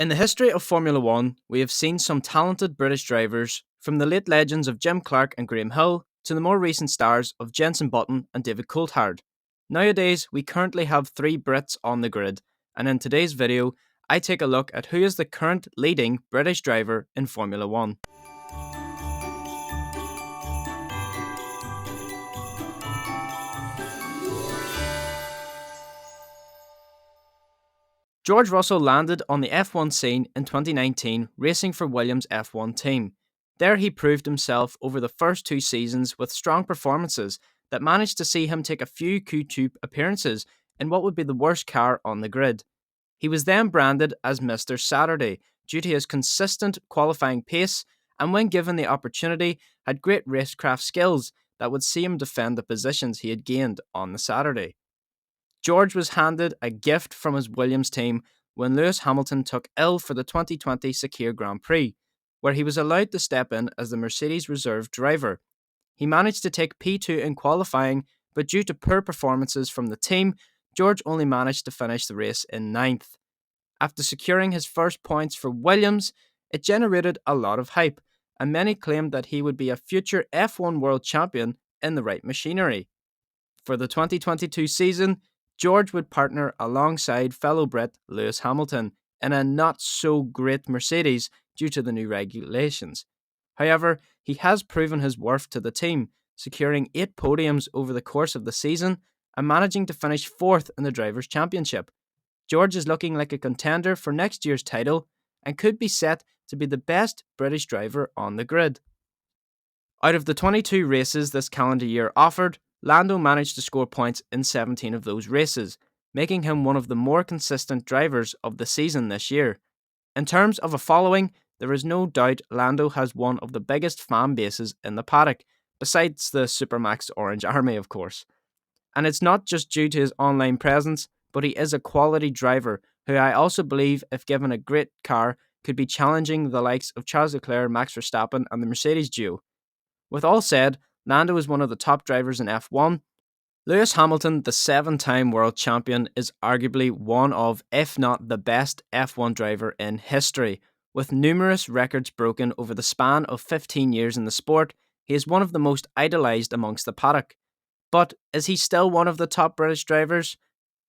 In the history of Formula One, we have seen some talented British drivers, from the late legends of Jim Clark and Graham Hill to the more recent stars of Jenson Button and David Coulthard. Nowadays, we currently have 3 Brits on the grid, and in today's video, I take a look at who is the current leading British driver in Formula One. George Russell landed on the F1 scene in 2019, racing for Williams' F1 team. There he proved himself over the first 2 seasons with strong performances that managed to see him take a few Q2 appearances in what would be the worst car on the grid. He was then branded as Mr. Saturday due to his consistent qualifying pace, and when given the opportunity had great racecraft skills that would see him defend the positions he had gained on the Saturday. George was handed a gift from his Williams team when Lewis Hamilton took ill for the 2020 Sakir Grand Prix, where he was allowed to step in as the Mercedes reserve driver. He managed to take P2 in qualifying, but due to poor performances from the team, George only managed to finish the race in 9th. After securing his first points for Williams, it generated a lot of hype, and many claimed that he would be a future F1 world champion in the right machinery. For the 2022 season, George would partner alongside fellow Brit Lewis Hamilton in a not-so-great Mercedes due to the new regulations. However, he has proven his worth to the team, securing 8 podiums over the course of the season and managing to finish 4th in the Drivers' Championship. George is looking like a contender for next year's title and could be set to be the best British driver on the grid. Out of the 22 races this calendar year offered, Lando managed to score points in 17 of those races, making him one of the more consistent drivers of the season this year. In terms of a following, there is no doubt Lando has one of the biggest fan bases in the paddock, besides the Supermax Orange Army, of course. And it's not just due to his online presence, but he is a quality driver who I also believe, if given a great car, could be challenging the likes of Charles Leclerc, Max Verstappen and the Mercedes duo. With all said, Lando is one of the top drivers in F1. Lewis Hamilton, the 7-time world champion, is arguably one of, if not the best F1 driver in history. With numerous records broken over the span of 15 years in the sport, he is one of the most idolised amongst the paddock. But is he still one of the top British drivers?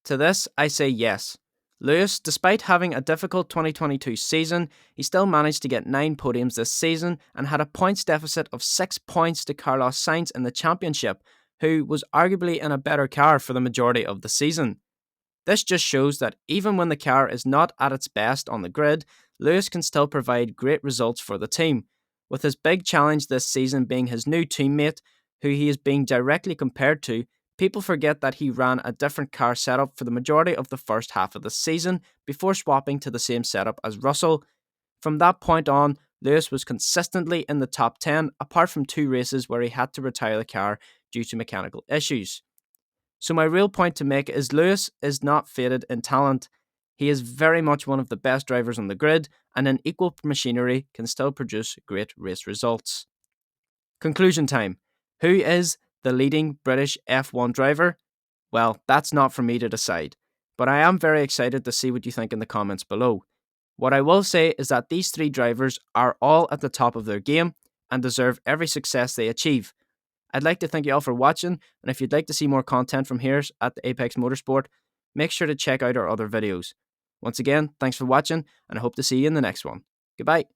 To this, I say yes. Lewis, despite having a difficult 2022 season, he still managed to get 9 podiums this season and had a points deficit of 6 points to Carlos Sainz in the championship, who was arguably in a better car for the majority of the season. This just shows that even when the car is not at its best on the grid, Lewis can still provide great results for the team, with his big challenge this season being his new teammate, who he is being directly compared to. People forget that he ran a different car setup for the majority of the first half of the season before swapping to the same setup as Russell. From that point on, Lewis was consistently in the top 10, apart from 2 races where he had to retire the car due to mechanical issues. So my real point to make is Lewis is not faded in talent. He is very much one of the best drivers on the grid, and in equal machinery can still produce great race results. Conclusion time. Who is the leading British F1 driver? Well, that's not for me to decide, but I am very excited to see what you think in the comments below. What I will say is that these 3 drivers are all at the top of their game and deserve every success they achieve. I'd like to thank you all for watching, and if you'd like to see more content from here at the Apex Motorsport, make sure to check out our other videos. Once again, thanks for watching, and I hope to see you in the next one. Goodbye.